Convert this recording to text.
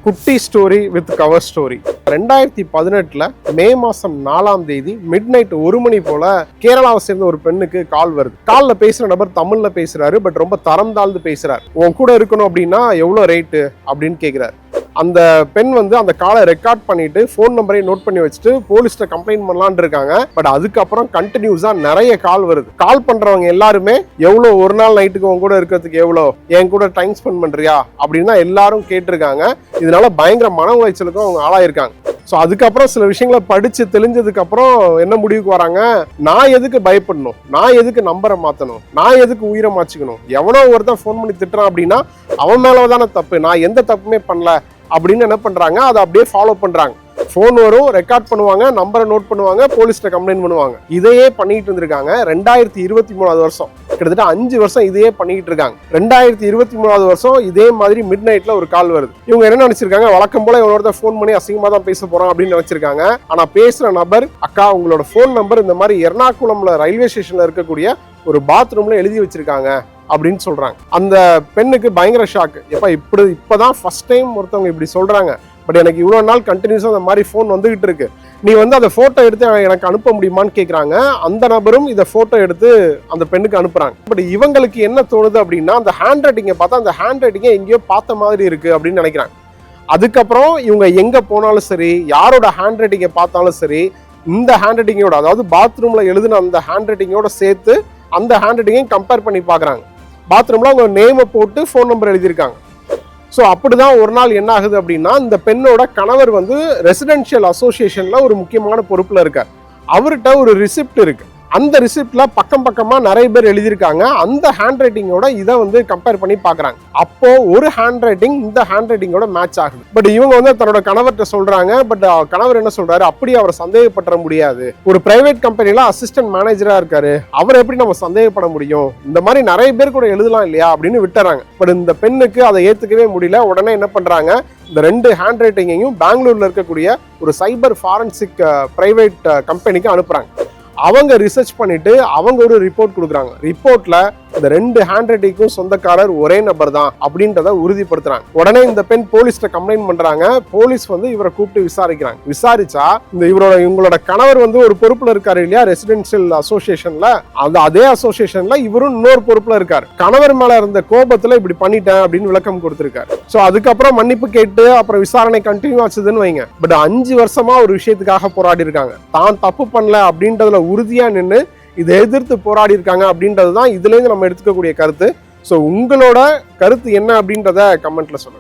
குட்டி story with cover story. 2018 மே மாசம் 4ஆம் தேதி மிட் நைட் 1 மணி போல கேரளாவை சேர்ந்த ஒரு பெண்ணுக்கு கால் வருது. கால்ல பேசுற நபர் தமிழ்ல பேசுறாரு, பட் ரொம்ப தரம் தாழ்ந்து பேசுறாரு. உன் கூட இருக்கணும் அப்படின்னா எவ்வளவு ரேட்டு அப்படின்னு கேட்கிறாரு. அந்த பெண் அந்த காலை ரெக்கார்ட் பண்ணிட்டு போன் நம்பரையும் நோட் பண்ணி வச்சுட்டு போலீஸ்ல கம்ப்ளைண்ட் பண்ணலான்னு இருக்காங்க. பட் அதுக்கப்புறம் கண்டினியூஸா நிறைய கால் வருது. கால் பண்றவங்க எல்லாருமே எவ்வளவு ஒரு நாள் நைட்டுக்கு உங்க கூட இருக்கிறதுக்கு எவ்வளவு, என் கூட டைம் ஸ்பெண்ட் பண்றியா அப்படின்னு தான் எல்லாரும் கேட்டிருக்காங்க. இதனால பயங்கர மன உளைச்சலுக்கும் அவங்க ஆளாயிருக்காங்க. ஸோ அதுக்கப்புறம் சில விஷயங்களை படிச்சு தெளிஞ்சதுக்கு அப்புறம் என்ன முடிவுக்கு வராங்க, நான் எதுக்கு பயப்படணும், நான் எதுக்கு நம்பரை மாற்றணும், நான் எதுக்கு உயிரை மாச்சிக்கணும், எவனோ ஒருத்தன் ஃபோன் பண்ணி திட்டுறான் அப்படின்னா அவன் மேலதானே தப்பு, நான் எந்த தப்புமே பண்ணல அப்படின்னு என்ன பண்றாங்க, அதை அப்படியே ஃபாலோ பண்றாங்க. போன் வரும், ரெக்கார்ட் பண்ணுவாங்க, நம்பரை நோட் பண்ணுவாங்க, போலீஸ்ல கம்ப்ளைண்ட் பண்ணுவாங்க. இதையே பண்ணிட்டு இருந்திருக்காங்க. 2023 வருஷம், கிட்டத்தட்ட 5 வருஷம் இதையே பண்ணிட்டு இருக்காங்க. 2023 வருஷம் இதே மாதிரி மிட் நைட்ல ஒரு கால் வருது. இவங்க என்ன நினைச்சிருக்காங்க, வழக்கம் போல இவனோட போன் பண்ணி அசிங்கமா தான் பேச போறோம் அப்படின்னு நினைச்சிருக்காங்க. ஆனா பேசுற நபர், அக்கா உங்களோட போன் நம்பர் இந்த மாதிரி எர்ணாகுளம்ல ரயில்வே ஸ்டேஷன்ல இருக்கக்கூடிய ஒரு பாத்ரூம்ல எழுதி வச்சிருக்காங்க அப்படின்னு சொல்றாங்க. அந்த பெண்ணுக்கு பயங்கர ஷாக். இப்பதான் ஃபர்ஸ்ட் டைம் ஒருத்தவங்க இப்படி சொல்றாங்க. பட் எனக்கு இவ்வளவு நாள் கண்டினியூஸா அந்த மாதிரி போன் வந்துகிட்டு இருக்கு, நீ அதை போட்டோ எடுத்து எனக்கு அனுப்ப முடியுமான்னு கேட்கறாங்க. அந்த நபரும் இதை போட்டோ எடுத்து அந்த பெண்ணுக்கு அனுப்புறாங்க. பட் இவங்களுக்கு என்ன தோணுது அப்படின்னா, அந்த ஹேண்ட் ரைட்டிங்கை பார்த்தா அந்த ஹேண்ட் ரைட்டிங்கை எங்கேயோ பார்த்த மாதிரி இருக்கு அப்படின்னு நினைக்கிறாங்க. அதுக்கப்புறம் இவங்க எங்க போனாலும் சரி, யாரோட ஹேண்ட் ரைட்டிங்கை பார்த்தாலும் சரி, இந்த ஹேண்ட் ரைட்டிங்கோட, அதாவது பாத்ரூம்ல எழுதின அந்த ஹேண்ட் ரைட்டிங்கோட சேர்த்து அந்த ஹேண்ட் ரைட்டிங்கையும் கம்பேர் பண்ணி பார்க்குறாங்க. பாத்ரூம்ல அவங்க நேமை போட்டு ஃபோன் நம்பர் எழுதியிருக்காங்க. ஸோ அப்படிதான் ஒரு நாள் என்ன ஆகுது அப்படின்னா, இந்த பெண்ணோட கணவர் ரெசிடென்ஷியல் அசோசியேஷன்ல ஒரு முக்கியமான பொறுப்புல இருக்கார். அவர்கிட்ட ஒரு ரிசிப்ட் இருக்கு. அந்த ரிசிப்ட்ல பக்கம் பக்கமா நிறைய பேர் எழுதியிருக்காங்க. அந்த ஹேண்ட் ரைட்டிங்கோட இதை கம்பேர் பண்ணி பாக்குறாங்க. அப்போ ஒரு ஹேண்ட் ரைட்டிங் இந்த ஹேண்ட் ரைட்டிங்கோட மேட்ச் ஆகுது. பட் இவங்க தன்னோட கணவர்கிட்ட சொல்றாங்க. பட் கணவர் என்ன சொல்றாரு, அப்படி அவரை சந்தேகப்பட முடியாது, ஒரு பிரைவேட் கம்பெனில அசிஸ்டன்ட் மேனேஜரா இருக்காரு, அவர் எப்படி நம்ம சந்தேகப்பட முடியும், இந்த மாதிரி நிறைய பேர் கூட எழுதலாம் இல்லையா அப்படின்னு விட்டுறாங்க. பட் இந்த பெண்ணுக்கு அதை ஏத்துக்கவே முடியல. உடனே என்ன பண்றாங்க, இந்த 2 ஹேண்ட் ரைட்டிங்கையும் பெங்களூர்ல இருக்கக்கூடிய ஒரு சைபர் ஃபாரன்சிக் பிரைவேட் கம்பெனிக்கு அனுப்புறாங்க. அவங்க ரிசர்ச் பண்ணிட்டு அவங்க ஒரு ரிப்போர்ட் கொடுக்குறாங்க. ரிப்போர்ட்ல இந்த 2 ஹேண்ட் ரைட்டிங்கும் சொந்தக்காரர் ஒரே நபர் தான் அப்படின்றத உறுதிப்படுத்துறாங்க. உடனே இந்த பெண் போலீஸ்ல கம்ப்ளைண்ட் பண்றாங்க. போலீஸ் இவரை கூப்பிட்டு விசாரிக்கிறாங்க. விசாரிச்சா இவங்களோட கணவர் ஒரு பொறுப்புல இருக்காரு இல்லையா, ரெசிடென்ஷியல் அசோசியேஷன்ல, அதே அசோசியேஷன்ல இவரும் இன்னொரு பொறுப்புல இருக்காரு. கணவர் மேல இருந்த கோபத்துல இப்படி பண்ணிட்டேன் அப்படின்னு விளக்கம் கொடுத்திருக்காரு. சோ அதுக்கப்புறம் மன்னிப்பு கேட்டு அப்புறம் விசாரணை கண்டினியூ ஆச்சுதுன்னு வைங்க. பட் 5 வருஷமா ஒரு விஷயத்துக்காக போராடி இருக்காங்க. தான் தப்பு பண்ணல அப்படின்றதுல உறுதியா நின்று இதை எதிர்த்து போராடி இருக்காங்க அப்படின்றது தான் இதுல இருந்து நம்ம எடுத்துக்கக்கூடிய கருத்து. ஸோ உங்களோட கருத்து என்ன அப்படின்றத கமெண்ட்ல சொல்லுங்க.